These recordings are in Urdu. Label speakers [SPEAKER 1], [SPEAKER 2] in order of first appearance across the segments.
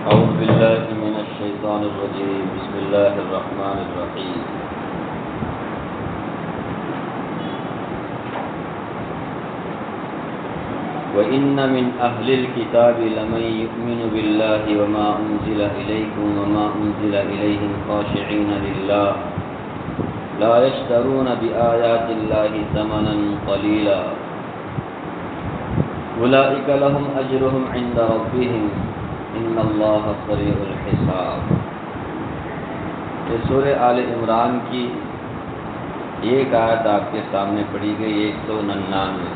[SPEAKER 1] أعوذ بالله من الشيطان الرجيم بسم الله الرحمن الرحيم وإن من أهل الكتاب لمن يؤمن بالله وما أنزل إليكم وما أنزل إليهم خاشعين لله لا يشترون بآيات الله ثمنا قليلا أولئك لهم أجرهم عند ربهم ان اللہ سریع الحساب۔ یہ سورہ آل عمران کی ایک آیت آپ کے سامنے پڑھی گئی 199۔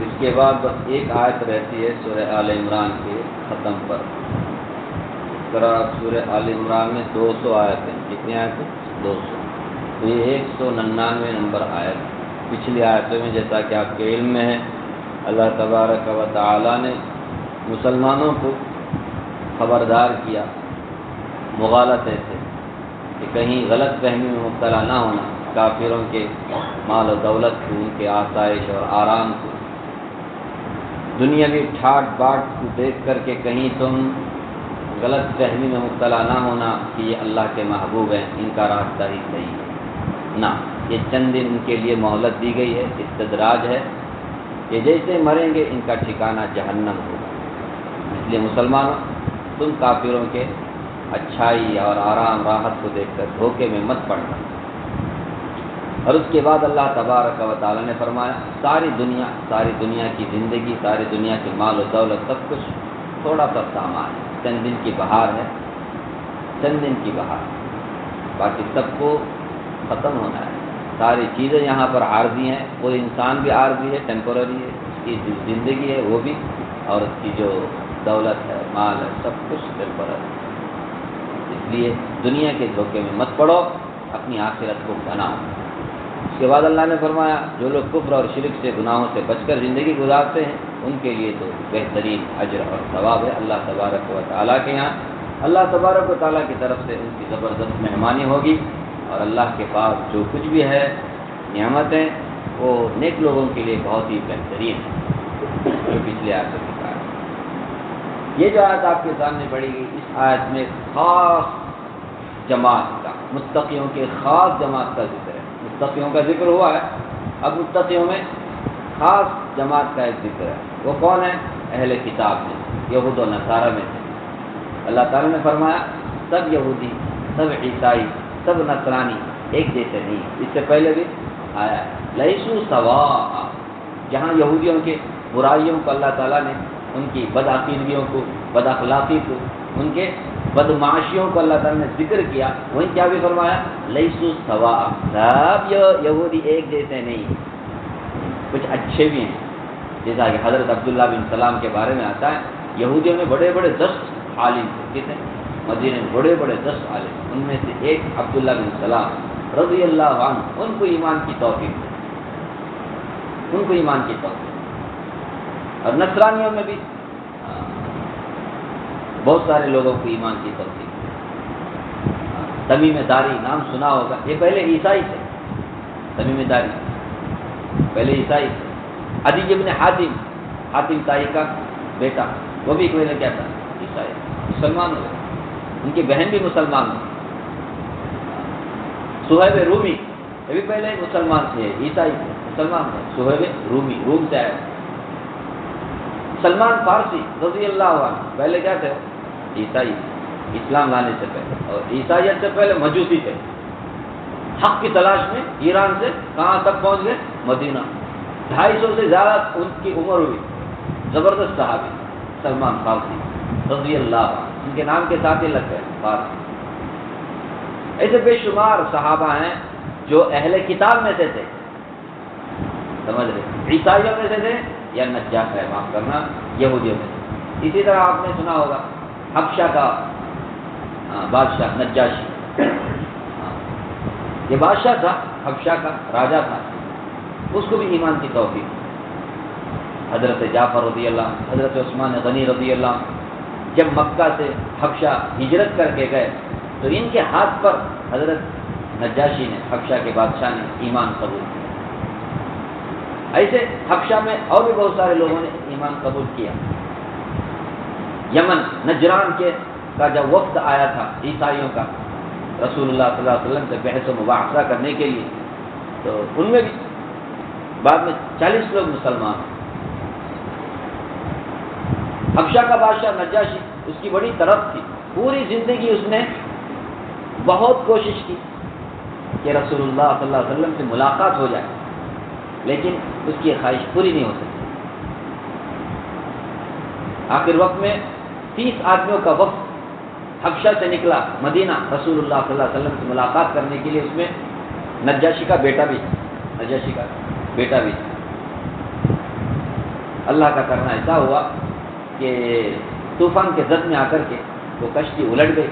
[SPEAKER 1] اس کے بعد بس ایک آیت رہتی ہے سورہ آل عمران کے ختم پر۔ اس طرح سورہ آل عمران میں 200 آیتیں، کتنی آیتیں؟ 200۔ تو یہ 199 نمبر آیت۔ پچھلی آیتوں میں جیسا کہ آپ کے علم میں ہے، اللہ تبارک و تعالی نے مسلمانوں کو خبردار کیا مغالطے سے کہ کہیں غلط فہمی میں مبتلا نہ ہونا، کافروں کے مال و دولت کو، ان کے آسائش اور آرام کو، دنیاوی ٹھاٹ باٹ کو دیکھ کر کے کہیں تم غلط فہمی میں مبتلا نہ ہونا کہ یہ اللہ کے محبوب ہیں، ان کا راستہ ہی صحیح ہے۔ نہ، یہ چند دن ان کے لیے مہلت دی گئی ہے، استدراج ہے، کہ جیسے مریں گے ان کا ٹھکانہ جہنم ہوگا۔ اس لیے مسلمانوں، تم کافروں کے اچھائی اور آرام راحت کو دیکھ کر دھوکے میں مت پڑنا۔ اور اس کے بعد اللہ تبارک و تعالی نے فرمایا ساری دنیا کی زندگی، ساری دنیا کے مال و دولت، سب کچھ تھوڑا سا سامان ہے، چند دن کی بہار ہے، چند دن کی بہار، باقی سب کو ختم ہونا ہے۔ ساری چیزیں یہاں پر عارضی ہیں، کوئی انسان بھی عارضی ہے، ٹیمپورری ہے، اس کی زندگی ہے وہ بھی، اور اس کی جو دولت ہے، مال ہے، سب کچھ ٹیمپورری ہے۔ اس لیے دنیا کے دھوکے میں مت پڑو، اپنی آخرت کو بناؤ۔ اس کے بعد اللہ نے فرمایا جو لوگ کفر اور شرک سے، گناہوں سے بچ کر زندگی گزارتے ہیں، ان کے لیے تو بہترین اجر اور ثواب ہے اللہ تبارک و تعالیٰ کے یہاں۔ اللہ تبارک و تعالیٰ کی طرف سے ان کی زبردست مہمانی ہوگی، اور اللہ کے پاس جو کچھ بھی ہے نعمتیں، وہ نیک لوگوں کے لیے بہت ہی بہترین ہے، جو پچھلے آیت سے کہا ہے۔ یہ جو آیت آپ کے سامنے پڑھی گئی، اس آیت میں خاص جماعت کا، متقیوں کے خاص جماعت کا ذکر ہے۔ متقیوں کا ذکر ہوا ہے، اب متقیوں میں خاص جماعت کا ایک ذکر ہے۔ وہ کون ہے؟ اہل کتاب میں، یہود و نصارہ میں سے۔ اللہ تعالیٰ نے فرمایا سب یہودی، سب عیسائی، سب نصرانی ایک جیسے نہیں۔ اس سے پہلے بھی آیا ہے لیسو سواء، جہاں یہودیوں کے برائیوں کو اللہ تعالیٰ نے، ان کی بدعقیدگیوں کو، بد اخلاقی کو، ان کے بدمعاشیوں کو اللہ تعالیٰ نے ذکر کیا، وہیں کیا بھی فرمایا لیسو سواء، سب یہودی ایک جیسے نہیں، کچھ اچھے بھی ہیں۔ جیسا کہ حضرت عبداللہ بن سلام کے بارے میں آتا ہے، یہودیوں میں بڑے بڑے 10 عالم تھے، کتنے؟ مدینے میں بڑے بڑے 10 عالم، ان میں سے ایک عبداللہ بن سلام رضی اللہ عنہ، ان کو ایمان کی توفیق دی، ان کو ایمان کی توفیق۔ اور نصرانیوں میں بھی بہت سارے لوگوں کو ایمان کی توفیق دی۔ تمیم داری نام سنا ہوگا، یہ پہلے عیسائی تھے، تمیم داری پہلے عیسائی تھے۔ عدی بن حاتم طائی کا بیٹا، وہ بھی پہلے کیا تھا؟ عیسائی، مسلمان ہوئے، ان کی بہن بھی مسلمان ہوئی۔ صہیب رومی، یہ بھی پہلے مسلمان تھے، عیسائی تھے، مسلمان تھے۔ صہیب رومی، روم سے آئے۔ سلمان فارسی رضی اللہ عنہ، پہلے کیا تھے؟ عیسائی، اسلام لانے سے پہلے، اور عیسائیت سے پہلے مجوسی تھے۔ حق کی تلاش میں ایران سے کہاں تک پہنچ گئے؟ مدینہ۔ 250 سے زیادہ ان کی عمر ہوئی، زبردست صحابی سلمان فارسی رضی اللہ عنہ، ان کے نام کے ساتھ ہی لگ گئے فارسی۔ ایسے بے شمار صحابہ ہیں جو اہل کتاب میں سے تھے، سمجھ رہے، عیسائیوں میں سے تھے یا نجاشی ہے، معاف کرنا، یہودیوں میں سے۔ اسی طرح آپ نے سنا ہوگا حبشہ کا بادشاہ نجاشی، یہ بادشاہ تھا، حبشہ کا راجہ تھا، اس کو بھی ایمان کی توفیق۔ حضرت جعفر رضی اللہ عنہ، حضرت عثمان غنی رضی اللہ عنہ جب مکہ سے حبشہ ہجرت کر کے گئے تو ان کے ہاتھ پر حضرت نجاشی نے، حبشہ کے بادشاہ نے ایمان قبول کیا۔ ایسے حبشہ میں اور بھی بہت سارے لوگوں نے ایمان قبول کیا۔ یمن نجران کا جب وفد آیا تھا عیسائیوں کا رسول اللہ صلی اللہ علیہ وسلم سے بحث و مباحثہ کرنے کے لیے، تو ان میں بھی بعد میں 40 لوگ مسلمان ہیں۔ حبشہ کا بادشاہ نجاشی، اس کی بڑی طرف تھی، پوری زندگی اس نے بہت کوشش کی کہ رسول اللہ صلی اللہ علیہ وسلم سے ملاقات ہو جائے، لیکن اس کی خواہش پوری نہیں ہو سکی۔ آخر وقت میں 30 آدمیوں کا وفد حبشہ سے نکلا مدینہ رسول اللہ صلی اللہ علیہ وسلم سے ملاقات کرنے کے لیے، اس میں نجاشی کا بیٹا بھی تھا۔ اللہ کا کرنا ایسا ہوا کہ طوفان کے زد میں آ کر کے وہ کشتی الٹ گئی،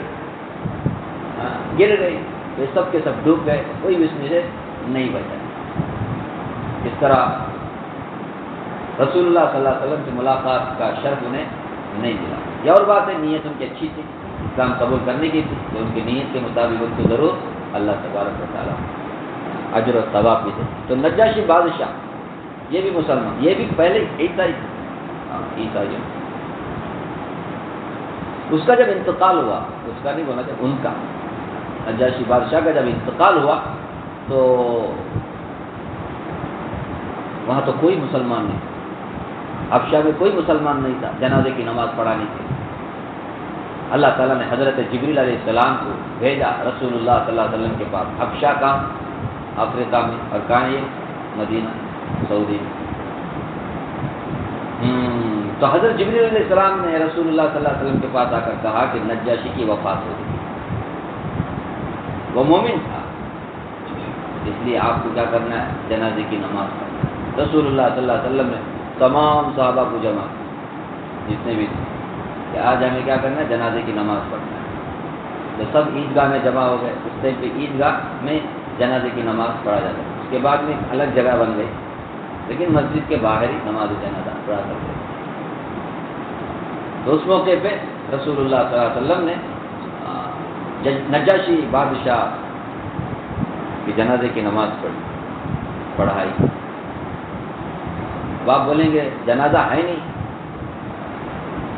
[SPEAKER 1] گر گئی، یہ سب کے سب ڈوب گئے، کوئی بھی اس میں سے نہیں بچا۔ اس طرح رسول اللہ صلی اللہ علیہ وسلم سے ملاقات کا شرف انہیں نہیں ملا۔ یہ اور بات ہے، نیت ان کی اچھی تھی، اسلام قبول کرنے کی تھی، تو ان کی نیت کے مطابق ان کو ضرور اللہ تبارک و تعالیٰ اجر و ثواب بھی دے۔ تو نجاشی بادشاہ یہ بھی مسلمان، یہ بھی پہلے عیسائی عیسائی اس کا جب انتقال ہوا، اس کا نہیں بولا تھا، ان کا نجاشی بادشاہ کا جب انتقال ہوا تو وہاں تو کوئی مسلمان نہیں تھا، حبشہ میں کوئی مسلمان نہیں تھا جنازے کی نماز پڑھانے کے لیے۔ اللہ تعالیٰ نے حضرت جبریل علیہ السلام کو بھیجا رسول اللہ صلی اللہ علیہ وسلم کے پاس، حبشہ کا افریقہ میں، اور کہاں یہ مدینہ سعودی میں۔ تو حضرت جبریل علیہ السلام نے رسول اللہ صلی اللہ علیہ وسلم کے پاس آ کر کہا کہ نجاشی کی وفات ہو گئی، وہ مومن تھا، اس لیے آپ کو کیا کرنا ہے، جنازے کی نماز پڑھنا ہے۔ رسول اللہ صلی اللہ علیہ وسلم نے تمام صحابہ کو جمع جتنے بھی تھے کہ آج ہمیں کیا کرنا ہے، جنازے کی نماز پڑھنا ہے۔ تو سب عیدگاہ میں جمع ہو گئے، اس ٹائم پہ عیدگاہ میں جنازے کی نماز پڑھا جاتا ہے۔ اس کے بعد میں ایک الگ جگہ بن گئی، لیکن مسجد کے باہر ہی نماز جنازہ پڑھا کرتے تھے۔ تو اس موقع پہ رسول اللہ صلی اللہ علیہ وسلم نے نجاشی بادشاہ کی جنازے کی نماز پڑھائی۔ اب آپ بولیں گے جنازہ ہے نہیں،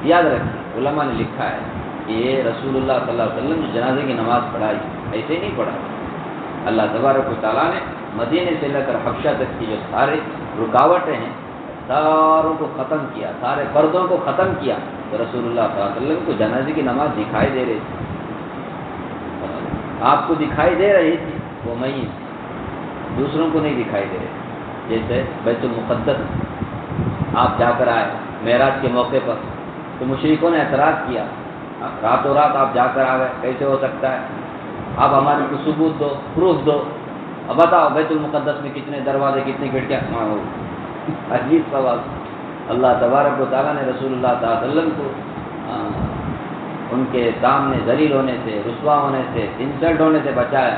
[SPEAKER 1] یاد رکھیں علماء نے لکھا ہے کہ یہ رسول اللہ صلی اللہ علیہ وسلم نے جنازے کی نماز پڑھائی، ایسے نہیں پڑھائی۔ اللہ تبارک و تعالیٰ نے مدینے سے لے کر حبشہ تک کی جو سارے رکاوٹیں ہیں ساروں کو ختم کیا، سارے پردوں کو ختم کیا، تو رسول اللہ صلی اللہ علیہ وسلم کو جنازے کی نماز دکھائی دے رہی تھی، آپ کو دکھائی دے رہی تھی، وہ میت دوسروں کو نہیں دکھائی دے رہی۔ جیسے بیت المقدس آپ جا کر آئے معراج کے موقع پر، تو مشرکوں نے اعتراض کیا، راتوں رات آپ جا کر آ گئے، کیسے ہو سکتا ہے، آپ ہمارے کو ثبوت دو، پروف دو، اب بتاؤ بیت المقدس میں کتنے دروازے کتنی کھڑکیاں۔ عجیب سوال۔ اللہ تبارک و تعالیٰ نے رسول اللہ صلی اللہ علیہ وسلم کو ان کے سامنے ذلیل ہونے سے، رسوا ہونے سے، انسلٹ ہونے سے بچایا،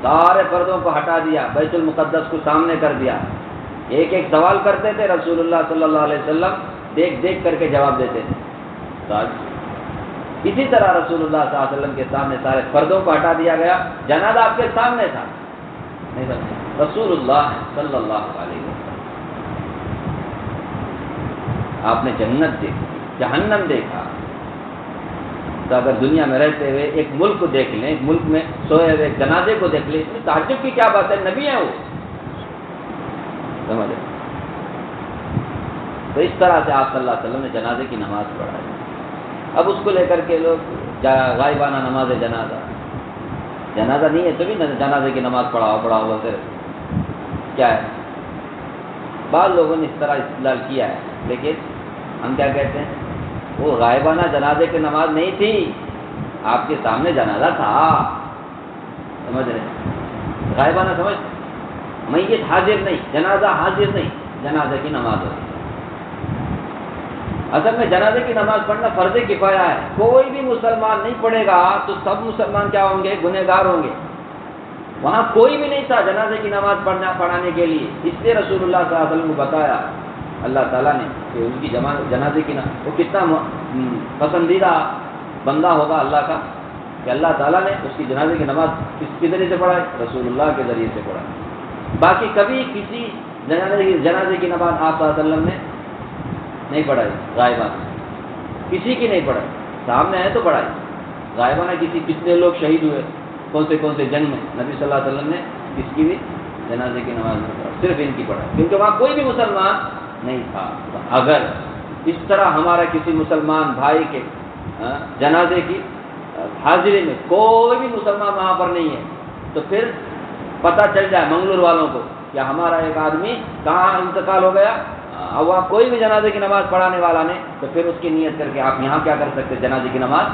[SPEAKER 1] سارے پردوں کو ہٹا دیا، بیت المقدس کو سامنے کر دیا، ایک ایک سوال کرتے تھے رسول اللہ صلی اللہ علیہ وسلم دیکھ دیکھ کر کے جواب دیتے تھے۔ اسی طرح رسول اللہ صلی اللہ علیہ وسلم کے سامنے سارے پردوں کو ہٹا دیا گیا، جنازہ آپ کے سامنے تھا، رسول اللہ صلی اللہ علیہ وسلم۔ آپ نے جنت دیکھی، جہنم دیکھا، تو اگر دنیا میں رہتے ہوئے ایک ملک کو دیکھ لیں، ایک ملک میں سوئے ہوئے ایک جنازے کو دیکھ لیں، اس میں تعجب کی کیا بات ہے، نبی ہے وہ، سمجھے؟ تو اس طرح سے آپ صلی اللہ علیہ وسلم نے جنازے کی نماز پڑھائی۔ اب اس کو لے کر کے لوگ غائبانہ نماز جنازہ نہیں ہے تو بھی جنازے کی نماز پڑھاؤ بولتے کیا ہے؟ بعض لوگوں نے اس طرح استدلال کیا ہے، لیکن ہم کیا کہتے ہیں، وہ غائبانہ جنازے کی نماز نہیں تھی، آپ کے سامنے جنازہ تھا، سمجھ رہے ہیں؟ غائبانہ سمجھ، میت حاضر نہیں، جنازہ حاضر نہیں، جنازے کی نماز ہوتی ہے۔ اصل میں جنازے کی نماز پڑھنا فرض کفایہ ہے، کوئی بھی مسلمان نہیں پڑھے گا تو سب مسلمان کیا ہوں گے، گنہگار ہوں گے۔ وہاں کوئی بھی نہیں تھا جنازے کی نماز پڑھانے کے لیے، اس لیے رسول اللہ صلی اللہ علیہ وسلم کو بتایا اللہ تعالیٰ نے کہ ان کی جنازے کی وہ کتنا پسندیدہ بندہ ہوگا اللہ کا، کہ اللہ تعالیٰ نے اس کی جنازے کی نماز کس کے ذریعے سے پڑھائی، رسول اللہ کے ذریعے سے پڑھائی۔ باقی کبھی کسی جنازے کی نماز آپ صلی اللہ علیہ وسلم نے نہیں پڑھائی غائبانہ، کسی کی نہیں پڑھائی، سامنے ہے تو پڑھائی، غائبانہ کتنے لوگ شہید ہوئے کون سے جنگ میں، نبی صلی اللہ علیہ وسلم نے کس کی بھی جنازے کی نماز نہیں پڑھائی، صرف ان کی پڑھائی، کیونکہ وہاں کوئی بھی مسلمان نہیں تھا۔ اگر اس طرح ہمارا کسی مسلمان بھائی کے جنازے کی حاضری میں کوئی بھی مسلمان وہاں پر نہیں ہے تو پھر پتہ چل جائے منگلور والوں کو کہ ہمارا ایک آدمی کہاں انتقال ہو گیا، اور وہاں کوئی بھی جنازے کی نماز پڑھانے والا نہیں، تو پھر اس کی نیت کر کے آپ یہاں کیا کر سکتے، جنازے کی نماز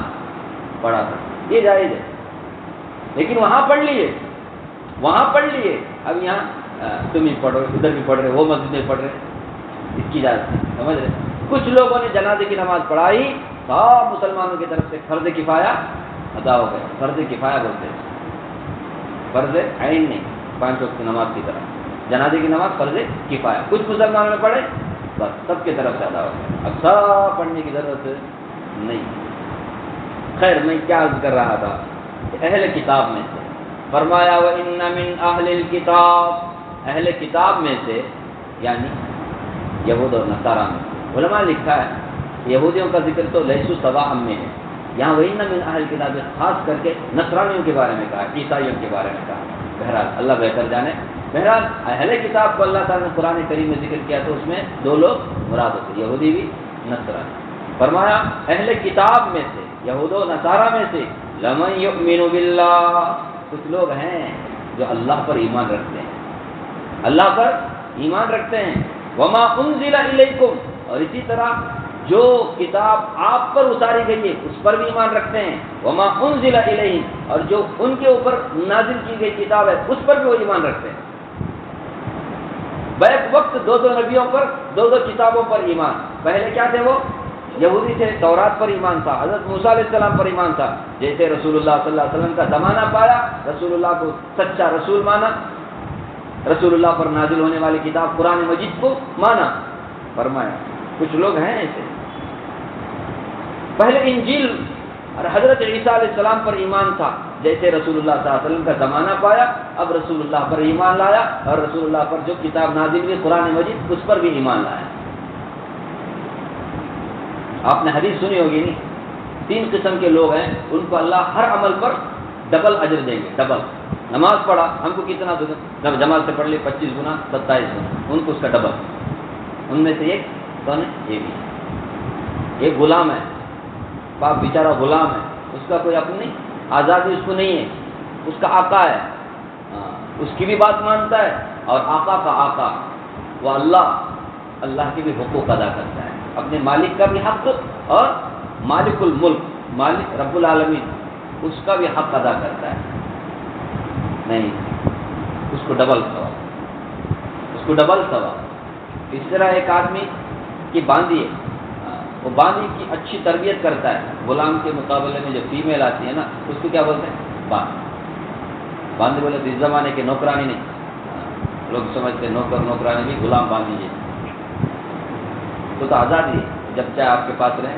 [SPEAKER 1] پڑھا سکتے، یہ جائز ہے۔ لیکن وہاں پڑھ لیے، اب یہاں تم ہی پڑھو، ادھر بھی پڑھ رہے، وہ مسجد میں پڑھ رہے، اس کی اجازت نہیں، سمجھ رہے۔ کچھ لوگوں نے جنازے کی نماز پڑھائی، سب مسلمانوں کی طرف سے فرض کفایہ ادا ہو گیا، فرض کفایہ بولتے ہیں، فرض عین نہیں، 5 وقت کی نماز کی طرح جنازے کی نماز فرض کفایہ، کچھ مسلمانوں نے پڑھے بس سب کی طرف سے ادا ہو گیا، اب سب پڑھنے کی ضرورت نہیں۔ خیر، میں کیا عرض کر رہا تھا، اہل کتاب میں سے فرمایا وَإِنَّ مِنْ أَهْلِ الْكِتَابِ، اہل کتاب میں سے یعنی یہود اور نصارہ میں، علماء لکھا ہے یہودیوں کا ذکر تو لیسوا سواء میں ہے، یہاں وَإِنَّ مِنْ أَهْلِ الْكِتَابِ خاص کر کے نصرانیوں کے بارے میں کہا، عیسائیوں کے بارے میں کہا، بہرحال اللہ بہتر جانے۔ بہرحال اہل کتاب کو اللہ تعالیٰ نے قرآن کریم میں ذکر کیا تو اس میں 2 لوگ مراد ہوتے، یہودی بھی نصرانی۔ فرمایا اہل کتاب میں سے، یہود و نصارہ میں سے، لَمَن يُؤْمِنُ بِاللَّهِ، کچھ لوگ ہیں جو اللہ پر ایمان رکھتے ہیں، اللہ پر ایمان رکھتے ہیں، وَمَا أُنزِلَ إِلَيْكُمْ، اور اسی طرح جو کتاب آپ پر اتاری گئی ہے اس پر بھی ایمان رکھتے ہیں، وَمَا أُنزِلَ إِلَيْهِمْ، اور جو ان کے اوپر نازل کی گئی کتاب ہے اس پر بھی وہ ایمان رکھتے ہیں۔ بیک وقت 2 نبیوں پر 2 کتابوں پر ایمان، پہلے کیا تھے وہ یہودی تھے، تورات پر ایمان تھا، حضرت موسیٰ علیہ السلام پر ایمان تھا، جیسے رسول اللہ صلی اللہ علیہ وسلم کا زمانہ پایا، رسول اللہ کو سچا رسول مانا، رسول اللہ پر نازل ہونے والی کتاب قرآن مجید کو مانا۔ فرمایا کچھ لوگ ہیں ایسے، پہلے انجیل اور حضرت عیسیٰ علیہ السلام پر ایمان تھا، جیسے رسول اللہ صلی اللہ علیہ وسلم کا زمانہ پایا، اب رسول اللہ پر ایمان لایا، اور رسول اللہ پر جو کتاب نازل ہوئی قرآن مجید اس پر بھی ایمان لایا۔ آپ نے حدیث سنی ہوگی نہیں، 3 قسم کے لوگ ہیں، ان کو اللہ ہر عمل پر ڈبل اجر دیں گے، ڈبل۔ نماز پڑھا، ہم کو کتنا دو، جب جماعت سے پڑھ لی 25 گنا 27 گنا، ان کو اس کا ڈبل۔ ان میں سے ایک کون ہے، یہ بھی ایک غلام ہے، باپ بیچارہ غلام ہے، اس کا کوئی اپنی آزادی اس کو نہیں ہے، اس کا آقا ہے، اس کی بھی بات مانتا ہے، اور آقا کا آقا وہ اللہ کے بھی حقوق ادا کرتا ہے، اپنے مالک کا بھی حق، اور مالک الملک مالک رب العالمین اس کا بھی حق ادا کرتا ہے، نہیں اس کو ڈبل ثواب۔ اس طرح ایک آدمی کی باندھی ہے، وہ باندھی کی اچھی تربیت کرتا ہے، غلام کے مقابلے میں جو فیمیل آتی ہے نا اس کو کیا بولتے ہیں، باندھی بولے تو اس زمانے کے نوکرانی نہیں، لوگ سمجھتے ہیں نوکرانی بھی غلام باندھی ہے، تو آزادی ہے، جب چاہے آپ کے پاس رہے۔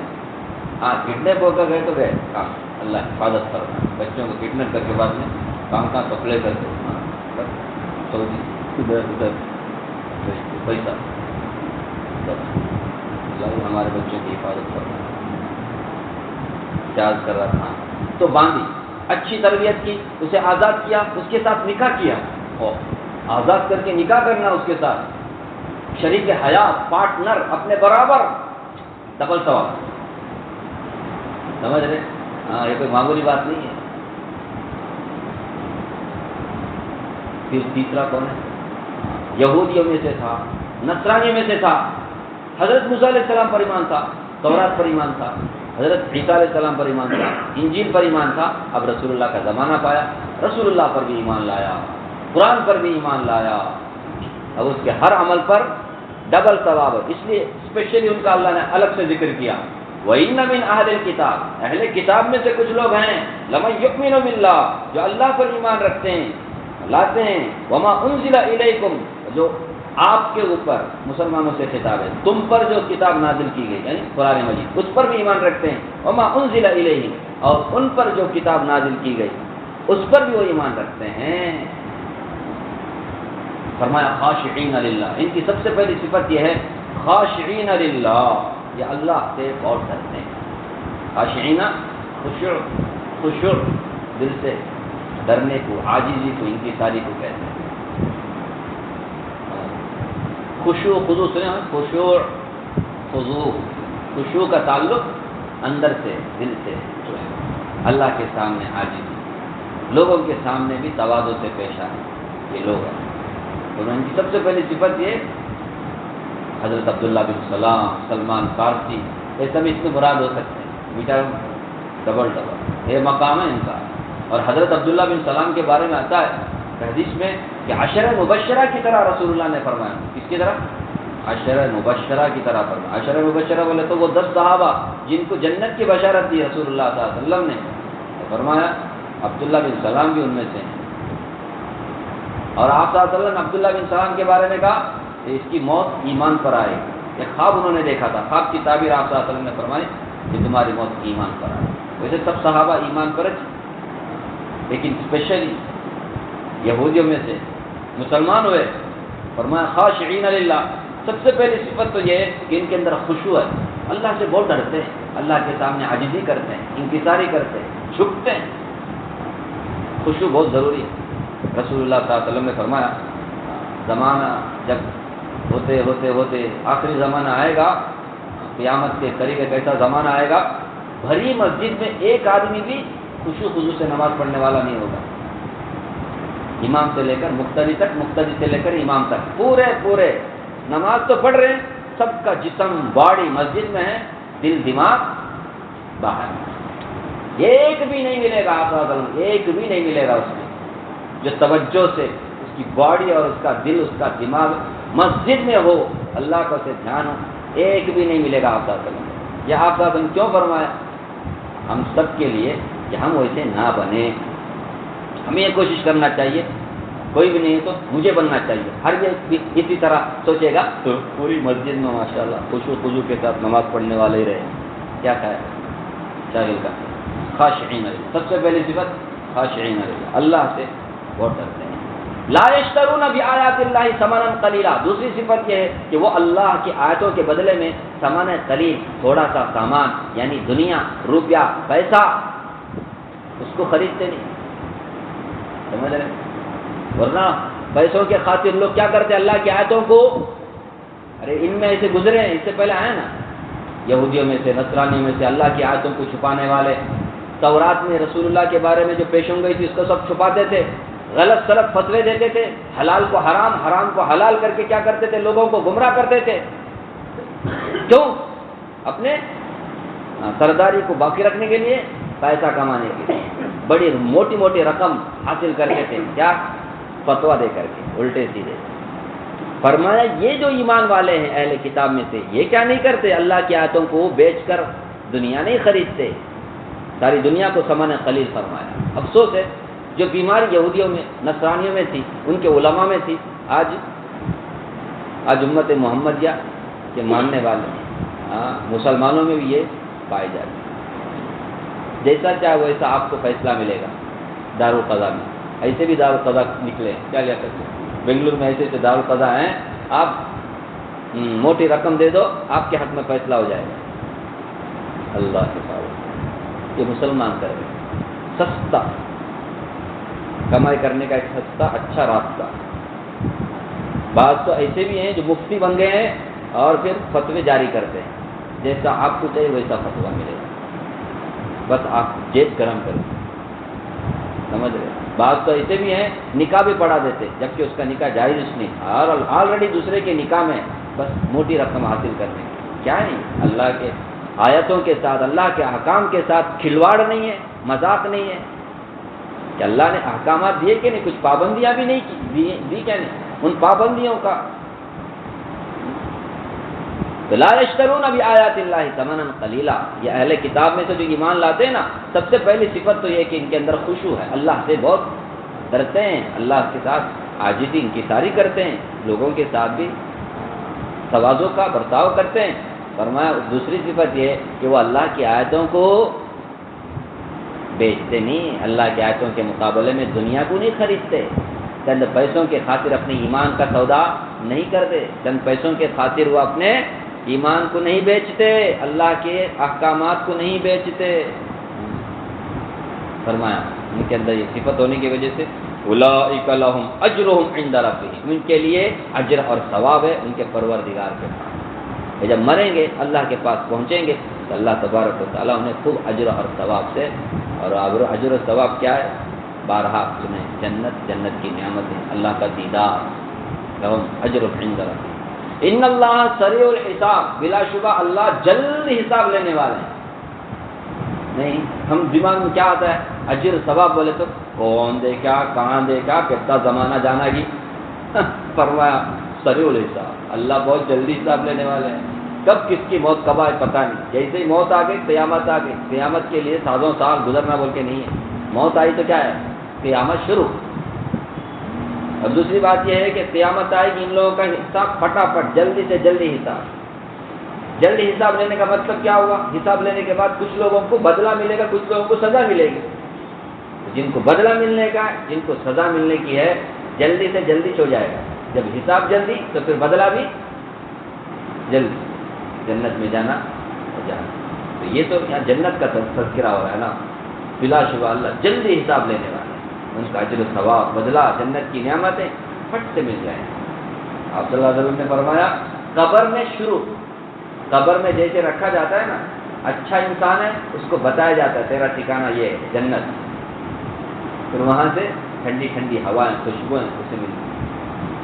[SPEAKER 1] ہاں کڈنیپ ہو کر گئے تو گئے، کام اللہ حفاظت کرنا، بچوں کو کڈنیپ کر کے بعد میں کام کپڑے کر کے سعودی ادھر پیسہ ہمارے بچوں کی حفاظت کرنا، چارج کر رہا تھا، تو باندھی اچھی تربیت کی، اسے آزاد کیا، اس کے ساتھ نکاح کیا، اور آزاد کر کے نکاح کرنا اس کے ساتھ، شریک حیات پارٹنر اپنے برابر، ڈبل ثواب، سمجھ رہے؟ ہاں یہ کوئی معمولی بات نہیں ہے۔ پھر تیسرا کون ہے، یہودیوں میں سے تھا، نصرانی میں سے تھا، حضرت موسیٰ علیہ السلام پر ایمان تھا، تورات پر ایمان تھا، حضرت عیسیٰ علیہ السلام پر ایمان تھا، انجیل پر ایمان تھا، اب رسول اللہ کا زمانہ پایا، رسول اللہ پر بھی ایمان لایا، قرآن پر بھی ایمان لایا، اب اس کے ہر عمل پر ڈبل ثواب ہے، اس لیے اسپیشلی ان کا اللہ نے الگ سے ذکر کیا۔ وَإِنَّ مِنْ أَهْلِ الْكِتَابِ، اہل کتاب میں سے کچھ لوگ ہیں، لَمَن يُؤْمِنُ بِاللَّهِ، جو اللہ پر ایمان رکھتے ہیں، لاتے ہیں، وَمَا أُنزِلَ إِلَيْكُمْ، جو آپ کے اوپر مسلمانوں سے خطاب ہے، تم پر جو کتاب نازل کی گئی یعنی قرآن مجید اس پر بھی ایمان رکھتے ہیں، وَمَا أُنزِلَ إِلَيْهِمْ، اور ان پر جو کتاب نازل کی گئی اس پر بھی وہ ایمان رکھتے ہیں۔ فرمایا خاشعین للہ، ان کی سب سے پہلی صفت یہ ہے خاشعین للہ، یہ اللہ سے بہت ڈرتے ہیں۔ خاشعین خشوع دل سے ڈرنے کو، عاجزی کو، انکساری کو کہتے ہیں۔ خشوع خضوع سنے ہیں، خشوع خضوع، خشوع کا تعلق اندر سے، دل سے جو ہے اللہ کے سامنے عاجزی، لوگوں کے سامنے بھی تواضع سے پیش آئے، یہ لوگ ہیں۔ تو ان کی سب سے پہلی صفت یہ، حضرت عبداللہ بن سلام، سلمان فارسی، یہ سب اس میں مراد ہو سکتے ہیں، بیٹا ڈبل یہ مقام ہے ان کا۔ اور حضرت عبداللہ بن سلام کے بارے میں آتا ہے حدیث میں کہ عشرہ مبشرہ کی طرح رسول اللہ نے فرمایا۔ کس کی طرح؟ عشرہ مبشرہ کی طرح فرمایا۔ عشرہ مبشرہ بولے تو وہ 10 صحابہ جن کو جنت کی بشارت دی رسول اللہ صلی اللہ علیہ وسلم نے، فرمایا عبداللہ بن سلام بھی ان میں سے ہیں۔ اور آپ صلی اللہ علیہ وسلم نے عبداللہ بن سلام کے بارے میں کہا کہ اس کی موت ایمان پر آئے، ایک خواب انہوں نے دیکھا تھا، خواب کی تعبیر آپ صلی اللہ علیہ وسلم نے فرمائی کہ تمہاری موت ایمان پر آئے۔ ویسے سب صحابہ ایمان پر تھے، لیکن اسپیشلی یہودیوں میں سے مسلمان ہوئے، فرمایا خاشعین للہ، سب سے پہلی صفت تو یہ ہے کہ ان کے اندر خشوع ہے، اللہ سے بہت ڈرتے ہیں، اللہ کے سامنے عاجزی کرتے ہیں، انکساری کرتے ہیں، جھکتے ہیں۔ خشوع بہت ضروری ہے۔ رسول اللہ صلی اللہ علیہ وسلم نے فرمایا زمانہ جب ہوتے ہوتے ہوتے آخری زمانہ آئے گا، قیامت کے قریب ایک ایسا زمانہ آئے گا، بھری مسجد میں ایک آدمی بھی خشوع خضوع سے نماز پڑھنے والا نہیں ہوگا، امام سے لے کر مقتدی تک، مقتدی سے لے کر امام تک، پورے نماز تو پڑھ رہے ہیں، سب کا جسم باڈی مسجد میں ہے، دل دماغ باہر، ایک بھی نہیں ملے گا، آپ ایک بھی نہیں ملے گا اس میں جو توجہ سے اس کی باڈی اور اس کا دل، اس کا دماغ مسجد میں ہو، اللہ کا اسے دھیان ہو، ایک بھی نہیں ملے گا۔ آپ یہ آپ کیوں فرمایا؟ ہم سب کے لیے کہ ہم ویسے نہ بنے، ہمیں یہ کوشش کرنا چاہیے، کوئی بھی نہیں ہے تو مجھے بننا چاہیے، ہر یہ اسی طرح سوچے گا تو پوری مسجد میں ماشاءاللہ خشوع خضوع کے ساتھ نماز پڑھنے والے ہی رہے، کیا خیر چاہیے کا خاشعین للہ، سب سے پہلی صفت خاشعین للہ، اللہ سے بہت ڈرتے ہیں۔ لا یشترون بآیات اللہ ثمنا قلیلا، دوسری صفت یہ ہے کہ وہ اللہ کی آیتوں کے بدلے میں ثمن قلیل، تھوڑا سا سامان یعنی دنیا، روپیہ، پیسہ، اس کو خریدتے نہیں، سمجھ رہے؟ ورنہ پیسوں کے خاطر لوگ کیا کرتے اللہ کی آیتوں کو، ارے ان میں ایسے گزرے ہیں، اس سے پہلے آئے نا، یہودیوں میں سے، نصرانیوں میں سے اللہ کی آیتوں کو چھپانے والے، تورات میں رسول اللہ کے بارے میں جو پیشن گئی تھی اس کو سب چھپاتے تھے، غلط سلط فتوے دیتے تھے، حلال کو حرام، حرام کو حلال کر کے کیا کرتے تھے، لوگوں کو گمراہ کرتے تھے، کیوں؟ اپنے سرداری کو باقی رکھنے کے لیے، پیسہ کمانے کے لیے، بڑی موٹی موٹی رقم حاصل کرتے تھے، کیا؟ فتوا دے کر کے، الٹے سیدھے۔ فرمایا یہ جو ایمان والے ہیں اہل کتاب میں سے، یہ کیا نہیں کرتے، اللہ کی آیتوں کو بیچ کر دنیا نہیں خریدتے، ساری دنیا کو ثمن قلیل فرمایا۔ افسوس ہے جو بیماری یہودیوں میں، نصرانیوں میں تھی، ان کے علماء میں تھی، آج امت محمدیہ کے ماننے والے مسلمانوں میں بھی یہ پائے جاتے ہیں۔ جیسا چاہے ویسا آپ کو فیصلہ ملے گا دارالقضا میں، ایسے بھی دارالقضا نکلے ہیں، کیا کرتے ہیں بنگلور میں ایسے دارالقضا ہیں، آپ موٹی رقم دے دو آپ کے حق میں فیصلہ ہو جائے گا، اللہ کے ساتھ۔ یہ مسلمان کر رہے سستا کمائی کرنے کا ایک سستا اچھا راستہ۔ بعض تو ایسے بھی ہیں جو مفتی بن گئے ہیں اور پھر فتوے جاری کرتے ہیں، جیسا آپ کو چاہیے ویسا فتوا ملے گا، بس آپ جیب گرم کریں، سمجھ رہے؟ بعض تو ایسے بھی ہیں نکاح بھی پڑھا دیتے جبکہ اس کا نکاح جائز نہیں، اور آلریڈی دوسرے کے نکاح میں بس موٹی رقم حاصل کرنے، کیا نہیں؟ اللہ کے آیتوں کے ساتھ، اللہ کے احکام کے ساتھ کھلواڑ نہیں ہے، مذاق نہیں ہے کہ اللہ نے احکامات دیے کہ نہیں، کچھ پابندیاں بھی نہیں دی کیا نہیں، ان پابندیوں کا لا یشترون بآیات اللہ ثمنا قلیلا، یہ اہل کتاب میں سے جو ایمان لاتے ہیں نا، سب سے پہلی صفت تو یہ کہ ان کے اندر خشوع ہے، اللہ سے بہت ڈرتے ہیں، اللہ کے ساتھ عاجزی انکساری کرتے ہیں، لوگوں کے ساتھ بھی تواضع کا برتاؤ کرتے ہیں۔ فرمایا دوسری صفت یہ ہے کہ وہ اللہ کی آیتوں کو بیچتے نہیں، اللہ کی آیتوں کے مقابلے میں دنیا کو نہیں خریدتے، چند پیسوں کے خاطر اپنے ایمان کا سودا نہیں کرتے، چند پیسوں کے خاطر وہ اپنے ایمان کو نہیں بیچتے، اللہ کے احکامات کو نہیں بیچتے۔ فرمایا ان کے اندر یہ صفت ہونے کی وجہ سے اولئک لہم اجرہم عند ربہم، ان کے لیے اجر اور ثواب ہے ان کے پروردگار کے پاس۔ یہ جب مریں گے اللہ کے پاس پہنچیں گے تو اللہ تبارک و تعالیٰ انہیں خوب اجر اور ثواب سے، اور اجر و ثواب کیا ہے؟ بارہا سنیں، جنت کی نعمت ہے، اللہ کا دیدار، لہم اجر عند ربہم۔ ان اللہ سریع الحساب، بلا شبہ اللہ جلد حساب لینے والے ہیں۔ نہیں، ہم دماغ میں کیا آتا ہے؟ اجر ثواب بولے تو کون دیکھا، کہاں دیکھا، کتنا زمانہ جانا گی۔ فرمایا سریع الحساب، اللہ بہت جلدی حساب لینے والے ہیں۔ کب کس کی موت کب آئے پتہ نہیں، جیسے ہی موت آ گئی قیامت آ گئی۔ قیامت کے لیے سازوں سال گزرنا بول کے نہیں ہے، موت آئی تو کیا ہے؟ قیامت شروع۔ اور دوسری بات یہ ہے کہ قیامت آئے گی، ان لوگوں کا حساب پھٹافٹ، جلدی سے جلدی حساب۔ جلدی حساب لینے کا مطلب کیا ہوا؟ حساب لینے کے بعد کچھ لوگوں کو بدلہ ملے گا، کچھ لوگوں کو سزا ملے گی۔ جن کو بدلہ ملنے کا ہے، جن کو سزا ملنے کی ہے، جلدی سے جلدی ہو جائے گا۔ جب حساب جلدی تو پھر بدلہ بھی جلدی، جنت میں جانا ہو جانا۔ تو یہ تو یہاں جنت کا تذکرہ ہو رہا ہے نا۔ بلا شبہ اللہ جلدی حساب لینے والا ہے، ان کا اجر و ثواب، بدلہ، جنت کی نعمتیں پھٹ سے مل جائیں۔ آپ صلی اللہ علیہ وسلم نے فرمایا قبر میں شروع، قبر میں جیسے رکھا جاتا ہے نا، اچھا انسان ہے اس کو بتایا جاتا ہے تیرا ٹھکانہ یہ ہے جنت، پھر وہاں سے ٹھنڈی ٹھنڈی ہوائیں، خوشبوئیں اسے ملتی۔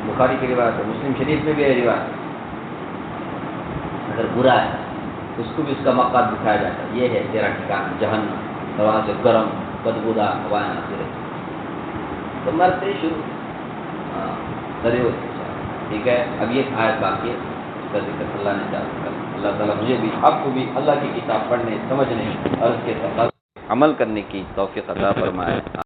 [SPEAKER 1] بخاری کی روایت ہے، مسلم شریف میں بھی ہے روایت۔ اگر برا ہے اس کو بھی اس کا مقام دکھایا جاتا ہے، یہ ہے تیرا ٹھکانہ جہنم، اور وہاں سے گرم بدبودار ہوائیں آتی رہتی۔ تو مرتے شروع ضرور۔ ٹھیک ہے، اب یہ آیت باقی ہے، اس کا ذکر اللہ نے چاہا۔ اللہ تعالیٰ مجھے بھی آپ کو بھی اللہ کی کتاب پڑھنے، سمجھنے اور اس کے ساتھ عمل کرنے کی توفیق عطا فرمائے۔